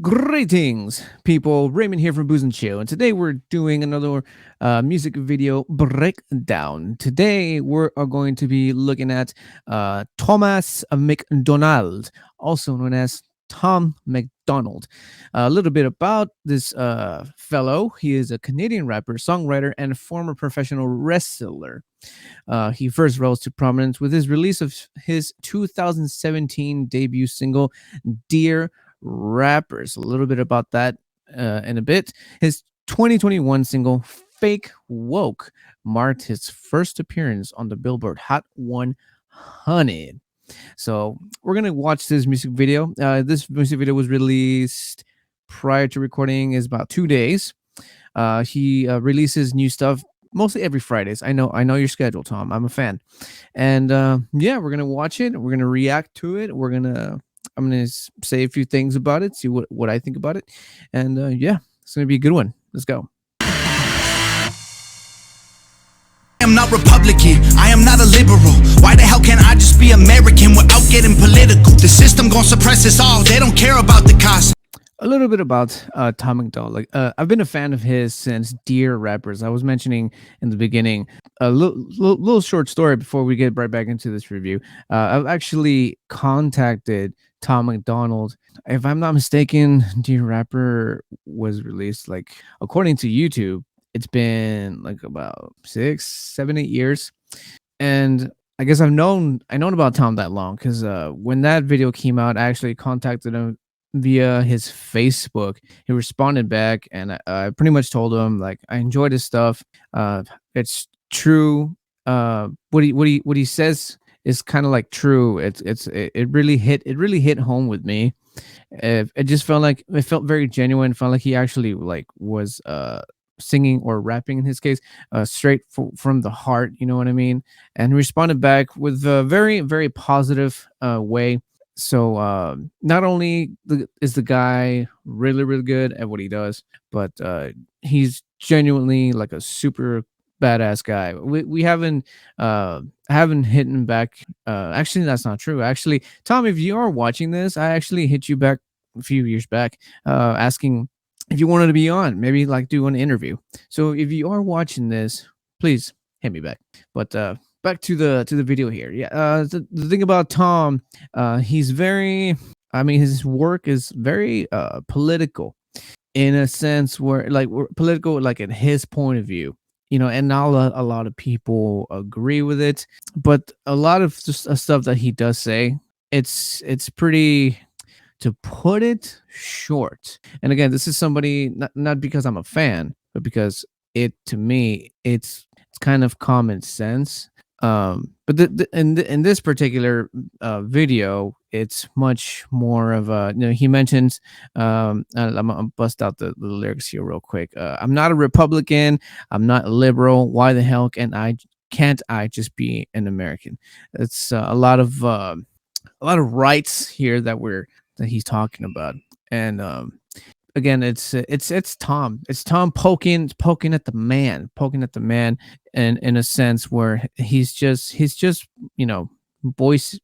Greetings, people. Raymond here from Booze and Chill, and today we're doing another music video breakdown. Today we are going to be looking at Thomas McDonald, also known as Tom McDonald. A little bit about this fellow. He is a Canadian rapper, songwriter, and former professional wrestler. He first rose to prominence with his release of his 2017 debut single, Dear Rappers. A little bit about that in a bit. His 2021 single, Fake Woke, marked his first appearance on the Billboard Hot 100. So we're going to watch this music video. This music video was released prior to recording, is about 2 days. He releases new stuff mostly every Fridays. I know your schedule, Tom. I'm a fan. And yeah, we're gonna watch it. We're gonna react to it. I'm gonna say a few things about it, see what I think about it, and yeah, it's gonna be a good one. Let's go. I am not Republican, I am not a liberal. Why the hell can't I just be American without getting political? The system gonna suppress us all, they don't care about the cost. A little bit about Tom McDonald. I've been a fan of his since Dear Rappers. I was mentioning in the beginning a little short story before we get right back into this review. I've actually contacted Tom McDonald. If I'm not mistaken, Dear Rapper was released, like, according to YouTube, it's been like about 6, 7, 8 years. And I guess I've known about Tom that long because when that video came out, I actually contacted him via his Facebook. He responded back, and I pretty much told him, like, I enjoyed his stuff. It's true. What he says is kind of like true. It really hit home with me. It just felt very genuine. Felt like he actually like was singing or rapping in his case, straight from the heart. You know what I mean? And he responded back with a very, very positive way. So not only is the guy really, really good at what he does, but he's genuinely like a super badass guy. We haven't hit him back. Actually, that's not true. Actually, Tom, if you are watching this, I actually hit you back a few years back, asking if you wanted to be on, maybe like do an interview. So if you are watching this, please hit me back. But back to the video here. Yeah, the thing about Tom, he's very, I mean, his work is very political, in a sense where, like, we're political, like, in his point of view, and not a lot of people agree with it, but a lot of just stuff that he does say, it's pretty, to put it short. And again, this is somebody, not because I'm a fan, but because to me, it's kind of common sense. But in this particular video, it's much more of a, he mentions, I'm gonna bust out the lyrics here real quick. I'm not a Republican, I'm not a liberal. Why the hell can't I just be an American? It's a lot of rights here that he's talking about. And again, it's Tom. It's Tom poking at the man, and in a sense where he's just voice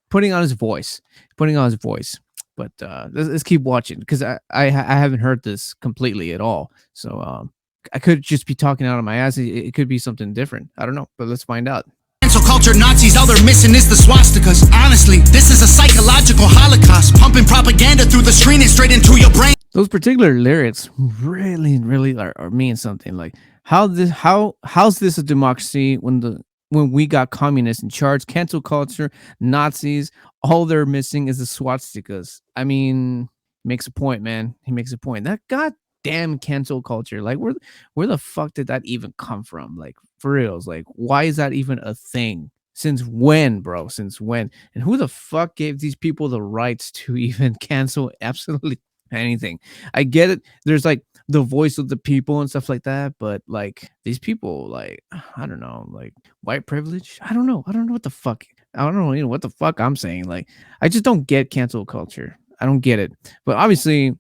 putting on his voice. But let's keep watching, because I haven't heard this completely at all. So I could just be talking out of my ass. It could be something different. I don't know, but let's find out. Cancel culture Nazis, all they're missing is the swastikas. Honestly, this is a psychological holocaust, pumping propaganda through the screen and straight into your brain. Those particular lyrics really, really are mean something. Like, how's this a democracy when we got communists in charge? Cancel culture, Nazis, all they're missing is the swastikas. I mean, makes a point, man. He makes a point. That goddamn cancel culture. Like, where the fuck did that even come from? Like, for reals. Like, why is that even a thing? Since when, bro? Since when? And who the fuck gave these people the rights to even cancel absolutely anything? I get it. There's like the voice of the people and stuff like that, but like, these people, like, I don't know, like, white privilege. I don't know what the fuck. I don't know what the fuck I'm saying. Like, I just don't get cancel culture. I don't get it. But obviously,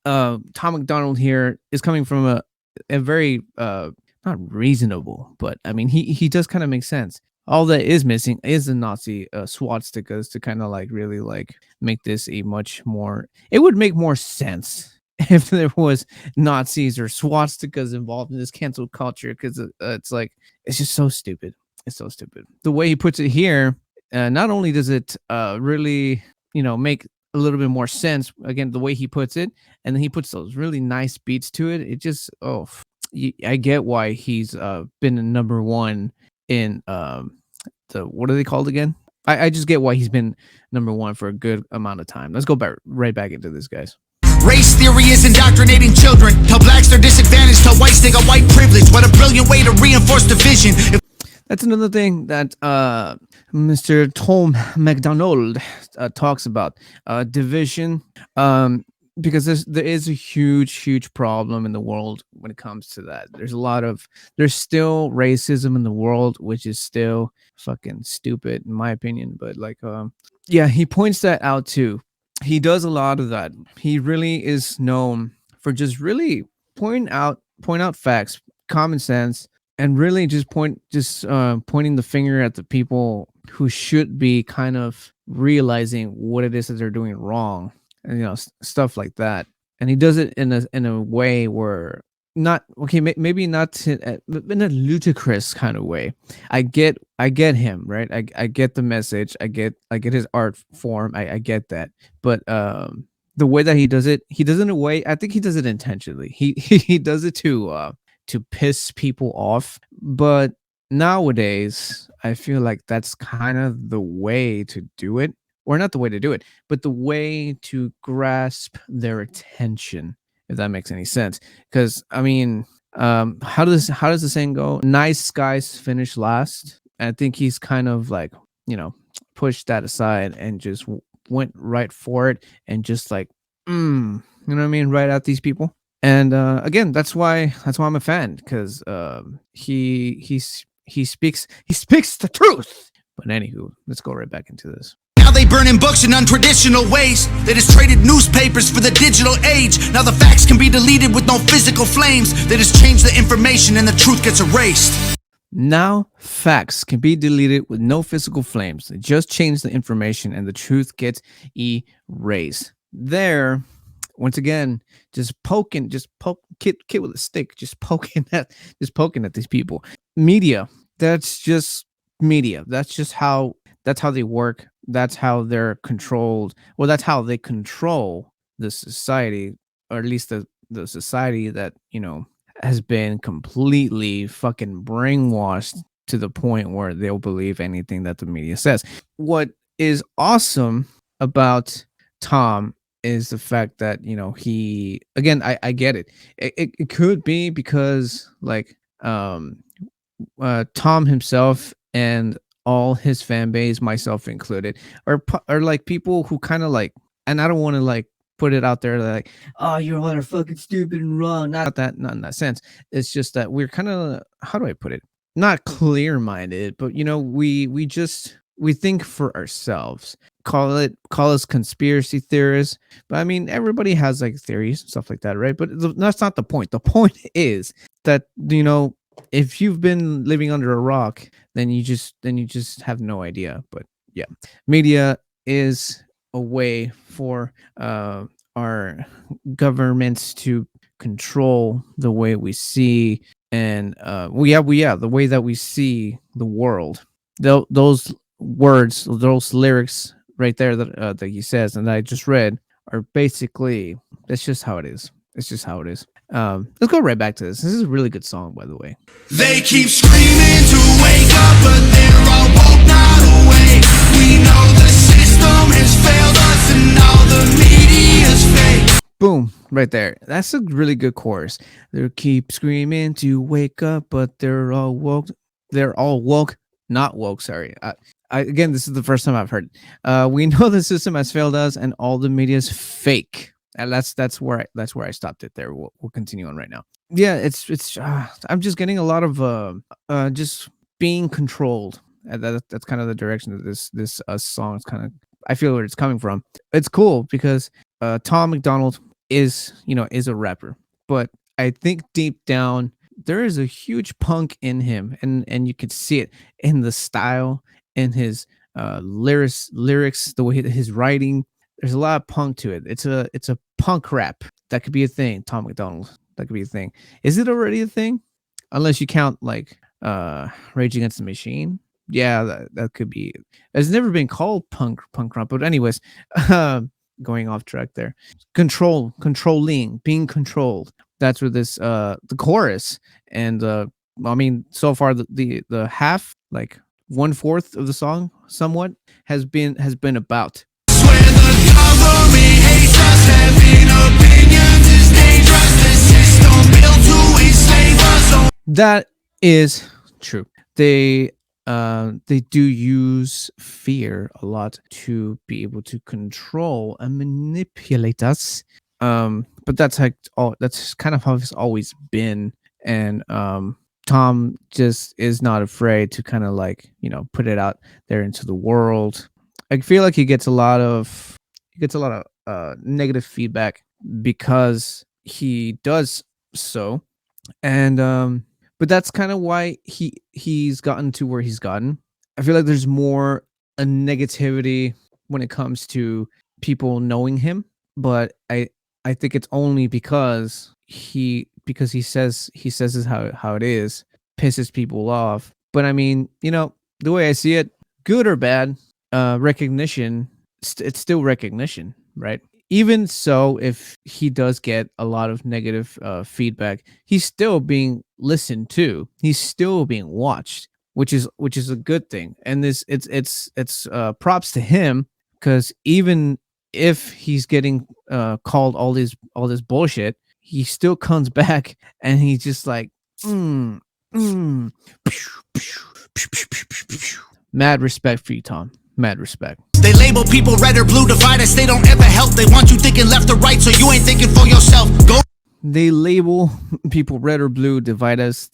Tom McDonald here is coming from a very not reasonable, but I mean, he does kind of make sense. All that is missing is the Nazi swastikas to kind of like really like make this a much more. It would make more sense if there was Nazis or swastikas involved in this cancel culture because it's like it's just so stupid. It's so stupid. The way he puts it here, not only does it really make a little bit more sense. Again, the way he puts it, and then he puts those really nice beats to it. It just I get why he's been a number one in the what are they called again? I just get why he's been number one for a good amount of time. Let's go back right back into this, guys. Race theory is indoctrinating children. Tell blacks they're disadvantaged. Tell whites they got white privilege. What a brilliant way to reinforce division. That's another thing that Mr. Tom McDonald talks about division. Because there is a huge problem in the world when it comes to that. There's still racism in the world, which is still fucking stupid in my opinion. But like, yeah, he points that out too. He does a lot of that. He really is known for just really point out facts, common sense, and really just pointing the finger at the people who should be kind of realizing what it is that they're doing wrong, and stuff like that. And he does it in a way where not okay, maybe not in a ludicrous kind of way. I get him, right? I get the message. I get his art form. I get that. But the way that he does it in a way, I think he does it intentionally. He does it to piss people off. But nowadays, I feel like that's kind of the way to do it, or not the way to do it, but the way to grasp their attention, if that makes any sense. Because I mean, how does the saying go? Nice guys finish last. I think he's kind of like pushed that aside and just went right for it and just like you know what I mean, right at these people. And again, that's why I'm a fan, because he speaks the truth. But anywho, let's go right back into this. Now they burning books in untraditional ways. They just traded newspapers for the digital age. Now the facts can be deleted with no physical flames. They just change the information and the truth gets erased. Now facts can be deleted with no physical flames. They just change the information and the truth gets erased. There, once again, just kid with a stick, just poking at these people. Media, that's just media. That's how they work. That's how they're controlled. Well, that's how they control the society, or at least the society that has been completely fucking brainwashed to the point where they'll believe anything that the media says. What is awesome about Tom is the fact that he, again, I get it. It could be because like Tom himself and all his fan base, myself included, are like people who kind of like, and I don't want to like put it out there like, oh, you're all are fucking stupid and wrong. Not in that sense. It's just that we're kind of, how do I put it? Not clear minded, but we think for ourselves. Call us conspiracy theorists, but I mean everybody has like theories and stuff like that, right? But that's not the point. The point is that if you've been living under a rock, then you just have no idea. But yeah, media is a way for our governments to control the way we see, and the way that we see the world. Those words, those lyrics right there that he says and that I just read are basically, that's just how it is. It's just how it is. Let's go right back to this. This is a really good song, by the way. They keep screaming to wake up, but they're all woke, not awake. We know the system has failed us and all the media's fake. Boom, right there. That's a really good chorus. They keep screaming to wake up, but they're all woke. They're all woke, not woke. Sorry. Again, this is the first time I've heard it. We know the system has failed us and all the media's fake. And that's where I stopped it there. We'll continue on right now. Yeah, it's I'm just getting a lot of just being controlled. That's kind of the direction that this song is kind of, I feel where it's coming from. It's cool because Tom McDonald is a rapper, but I think deep down there is a huge punk in him, and you could see it in the style, in his lyrics, the way his writing. There's a lot of punk to it. It's a punk rap. That could be a thing. Tom McDonald. That could be a thing. Is it already a thing? Unless you count like Rage Against the Machine. Yeah, that could be. It's never been called punk rock, but anyways, going off track there. Controlling, being controlled. That's where this the chorus and I mean, so far the half, like 1/4 of the song, somewhat has been about. Swear the government hates us, having opinions is dangerous. The system built to enslave us. That is true. They do use fear a lot to be able to control and manipulate us. But that's kind of how it's always been. And Tom just is not afraid to kind of like, put it out there into the world. I feel like he gets a lot of negative feedback because he does so. And but that's kind of why he's gotten to where he's gotten. I feel like there's more a negativity when it comes to people knowing him, but I think it's only because he says is how it is, pisses people off. But I mean, the way I see it, good or bad, recognition, it's still recognition, right? Even so, if he does get a lot of negative feedback, he's still being listened to. He's still being watched, which is a good thing. And it's props to him, because even if he's getting called all this bullshit, he still comes back and he's just like, mad respect for you, Tom. Mad respect. They label people red or blue, divide us, they don't ever help. They want you thinking left or right, so you ain't thinking for yourself. Go. They label people red or blue, divide us.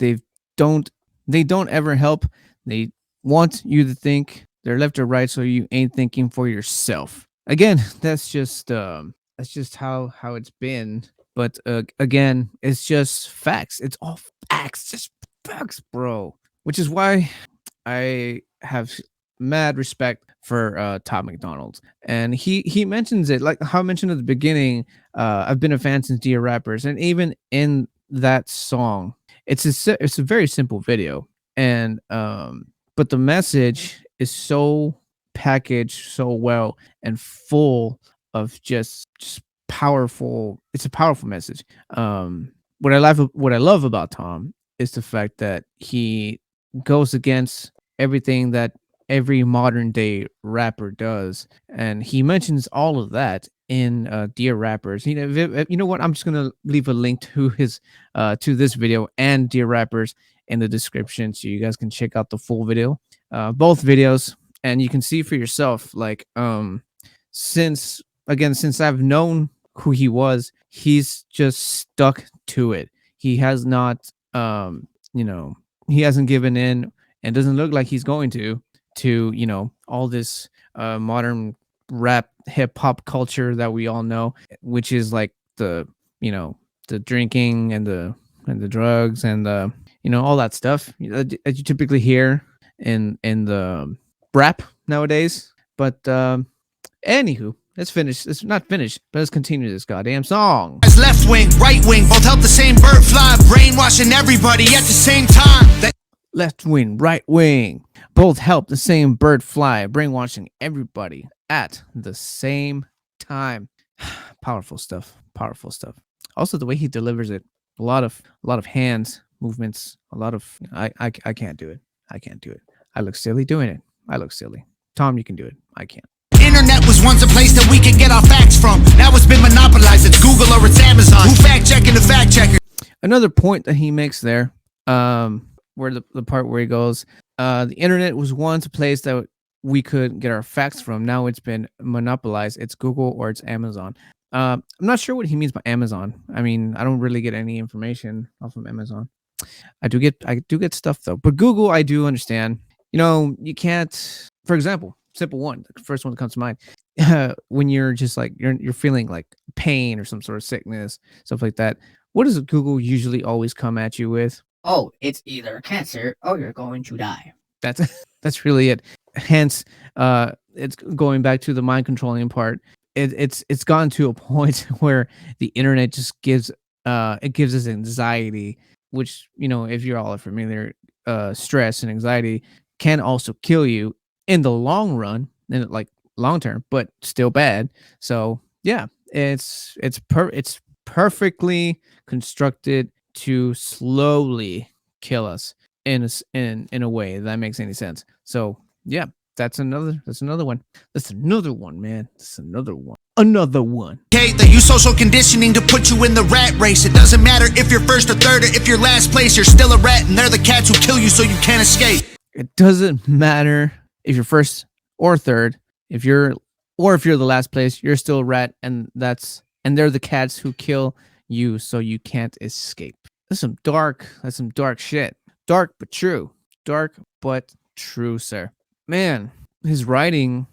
Don't ever help. They want you to think they're left or right, so you ain't thinking for yourself. Again, that's just how it's been. But again, it's just facts. It's all facts, just facts, bro. Which is why I have mad respect for Tom McDonald. And he mentions it, like how I mentioned at the beginning. I've been a fan since Dear Rappers, and even in that song, it's a very simple video, and but the message is so packaged so well and full of just powerful. It's a powerful message. What I love about Tom is the fact that he goes against everything that every modern day rapper does, and he mentions all of that in Dear Rappers. You know what? I'm just gonna leave a link to his to this video and Dear Rappers in the description, so you guys can check out the full video, both videos, and you can see for yourself. Like, since I've known who he was, he's just stuck to it. He has not, he hasn't given in, and doesn't look like he's going to all this modern rap hip hop culture that we all know, which is like the drinking and the drugs and all that stuff that you typically hear in the rap nowadays. But anywho, let's finish. It's not finished, but let's continue this goddamn song. As left wing, right wing, both help the same bird fly, brainwashing everybody at the same time. Left wing, right wing, both help the same bird fly, brainwashing everybody at the same time. Powerful stuff. Powerful stuff. Also, the way he delivers it, a lot of hands movements, a lot of I can't do it. I can't do it. I look silly doing it. I look silly. Tom, you can do it. I can't. Internet was once a place that we could get our facts from. Now it's been monopolized. It's Google or it's Amazon. Who fact checking the fact checker? Another point that he makes there, where the part where he goes, the internet was once a place that we could get our facts from. Now it's been monopolized. It's Google or it's Amazon. I'm not sure what he means by Amazon. I mean, I don't really get any information off of Amazon. I do get stuff though, but Google, I do understand. You can't. For example, simple one, the first one that comes to mind, when you're just like you're feeling like pain or some sort of sickness, stuff like that. What does Google usually always come at you with? oh, it's either cancer or you're going to die. That's that's really it. Hence, it's going back to the mind controlling part. It's gotten to a point where the internet just gives it gives us anxiety, which, if you're all familiar, stress and anxiety can also kill you in the long run, and like long term, but still bad. So yeah, it's perfectly constructed to slowly kill us in a way that makes any sense. So yeah, that's another one. That's another one, man. That's another one. Another one. Okay, they use social conditioning to put you in the rat race. It doesn't matter if you're first or third or if you're last place, you're still a rat, and they're the cats who kill you so you can't escape. It doesn't matter if you're first or third. If you're the last place, you're still a rat, and they're the cats who kill you so you can't escape. That's some dark shit. Dark but true. Dark but true, sir. Man, his writing,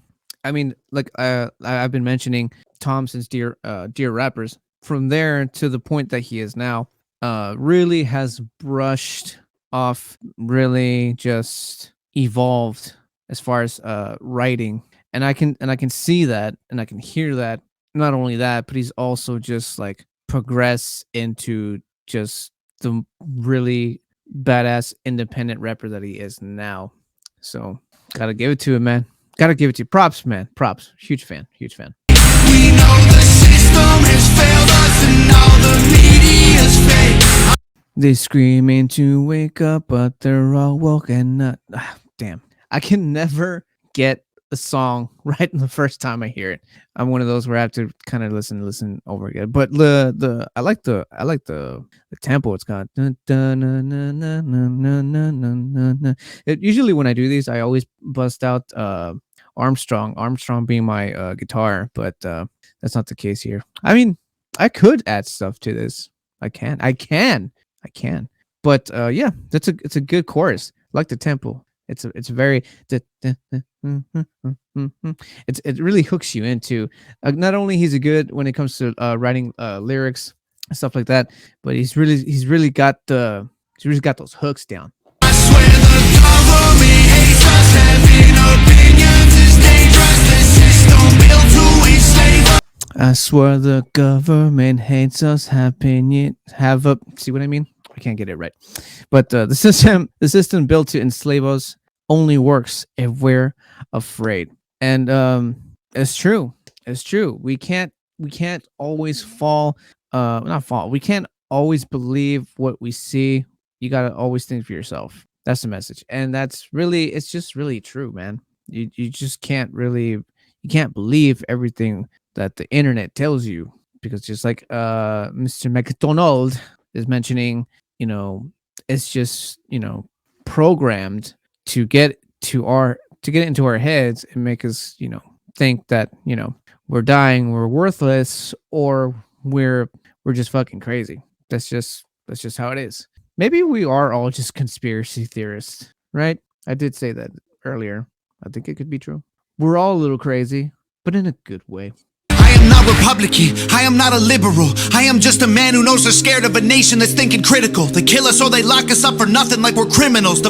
I mean, like I've been mentioning Tom since Dear Rappers. From there to the point that he is now, really has brushed off, really just evolved as far as writing. And I can see that, and I can hear that. Not only that, but he's also just like progressed into just the really badass independent rapper that he is now. So gotta give it to him, man. Gotta give it to you. Props, man. Props. Huge fan. Huge fan. We know the system has failed us and all the media's fake. They screaming to wake up, but they're all woke and not. Damn. I can never get a song right the first time I hear it. I'm one of those where I have to kind of listen over again. But I like the tempo it's got. Usually when I do these, I always bust out Armstrong being my guitar, but that's not the case here. I mean, I could add stuff to this. I can. But yeah, it's a good chorus. I like the tempo. It's very it really hooks you into. Not only he's a good when it comes to writing lyrics and stuff like that, but he's really got those hooks down. I swear the government hates us. Having opinions is dangerous. The system built to enslave us. I swear the government hates us. See what I mean? I can't get it right, but the system built to enslave us only works if we're afraid. And it's true. We can't always not fall. We can't always believe what we see. You gotta always think for yourself. That's the message, and it's just really true, man. You just can't believe everything that the internet tells you, because just like Mr. McDonald is mentioning, it's just programmed to get into our heads and make us think that we're dying, we're worthless, or we're just fucking crazy. That's just how it is. Maybe we are all just conspiracy theorists, right? I did say that earlier. I think it could be true. We're all a little crazy, but in a good way. I am not Republican, I am not a liberal. I am just a man who knows they're scared of a nation that's thinking critical. They kill us or they lock us up for nothing like we're criminals.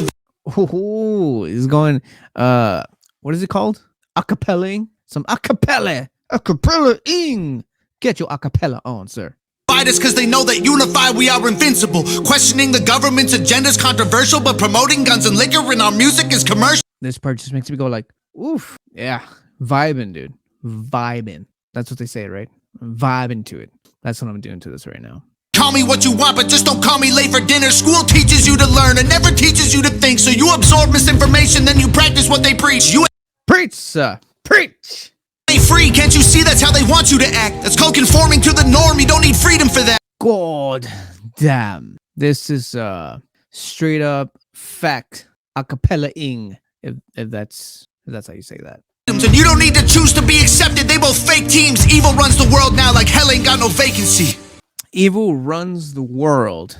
Oh, he's going what is it called? Acapelling? Some acapella-ing. Get your acapella on, sir. Fight us because they know that unified we are invincible. Questioning the government's agenda is controversial, but promoting guns and liquor in our music is commercial. This part just makes me go like, oof. Yeah. Vibing, dude. Vibing. That's what they say, right? Vibing to it. That's what I'm doing to this right now. Call me what you want, but just don't call me late for dinner. School teaches you to learn and never teaches you to think. So you absorb misinformation, then you practice what they preach. You preach, sir. Preach. Ain't free, can't you see that's how they want you to act? That's called conforming to the norm. You don't need freedom for that. God damn. This is straight up fact acapella-ing, if that's how you say that. And you don't need to choose to be accepted. They both fake teams. Evil runs the world now like hell ain't got no vacancy. Evil runs the world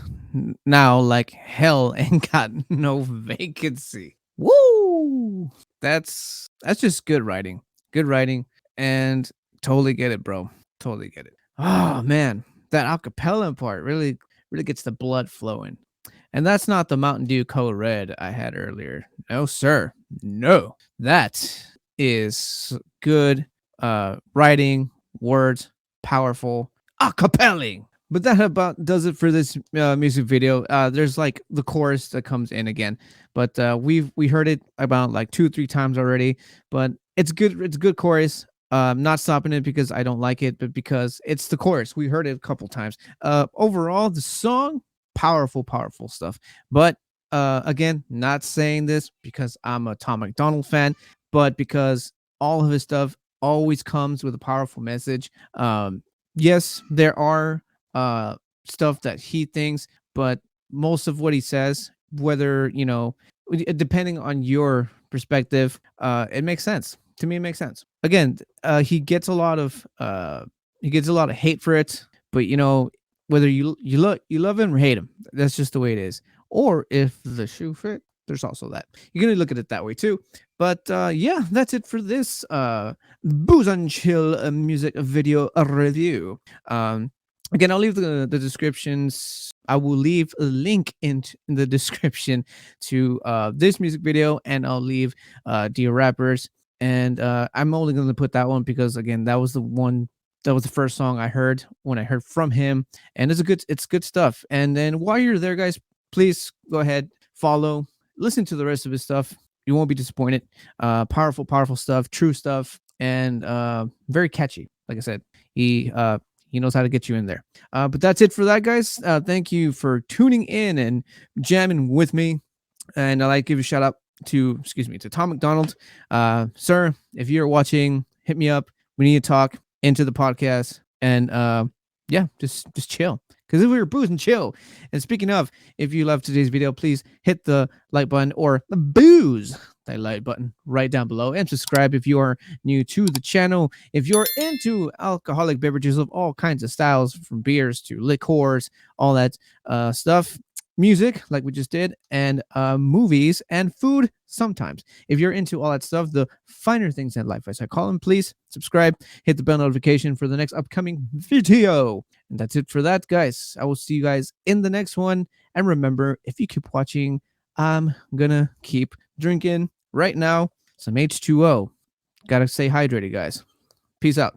now like hell ain't got no vacancy. Woo! That's just good writing. Good writing, and totally get it, bro. Totally get it. Oh man, that acapella part really gets the blood flowing. And that's not the Mountain Dew Code Red I had earlier. No, sir. No. That is good writing, words, powerful, acapelling. But that about does it for this music video. There's like the chorus that comes in again, but we heard it about like 2 or 3 times already. But it's good. It's a good chorus. Not stopping it because I don't like it, but because it's the chorus. We heard it a couple times. Overall, the song, powerful, powerful stuff. But again, not saying this because I'm a Tom McDonald fan, but because all of his stuff always comes with a powerful message. Yes, there are stuff that he thinks, but most of what he says, whether depending on your perspective, it makes sense. To me, it makes sense. Again, he gets a lot of hate for it, but whether you love him or hate him, that's just the way it is. Or if the shoe fit, there's also that. You're gonna look at it that way too. But yeah, that's it for this Booze and Chill music video review. Again, I'll leave the descriptions. I will leave a link in the description to this music video, and I'll leave Dear Rappers. And I'm only going to put that one because, again, that was the first song I heard when I heard from him, and it's good stuff. And then while you're there, guys, please go ahead, follow, listen to the rest of his stuff. You won't be disappointed. Powerful stuff, true stuff, and very catchy. Like I said, he knows how to get you in there. But that's it for that, guys. Thank you for tuning in and jamming with me. And I'd like to give a shout out to Tom McDonald. Sir, if you're watching, hit me up. We need to talk into the podcast. And yeah, just chill. Because we were Booze and Chill. And speaking of, if you love today's video, please hit the like button or the booze that like button right down below, and subscribe if you are new to the channel. If you're into alcoholic beverages of all kinds of styles, from beers to liqueurs, all that stuff, music like we just did, and movies and food sometimes. If you're into all that stuff, the finer things in life, as I call them, please subscribe, hit the bell notification for the next upcoming video. And that's it for that, guys. I will see you guys in the next one. And remember, if you keep watching, I'm gonna keep drinking right now some H2O. Gotta stay hydrated, guys. Peace out.